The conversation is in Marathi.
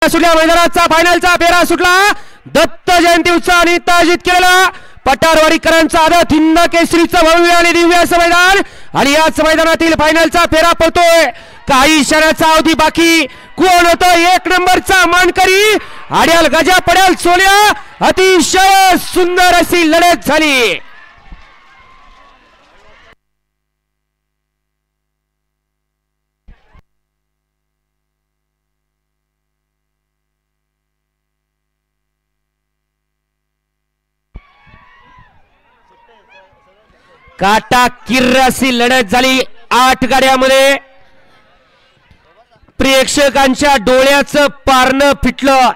सुटल्या मैदानाचा फायनलचा फेरा सुटला। दत्त जयंती उत्साहाने ताजित केलेला पटारवाडीकरांचा आदत हिंद केसरीचं भव्य आणि दिव्य असं मैदान आणि याच मैदानातील फायनलचा फेरा पडतोय। काही क्षणाचा अवधी बाकी कोण होतो एक नंबरचा मानकरी आड्याल गजा पड्याल सोन्या अतिशय सुंदर अशी लढत झाली। काटा किर्र अशी लढत झाली 8 गाड्यामध्ये। प्रेक्षकांच्या डोळ्याचं पारणं फिटलं।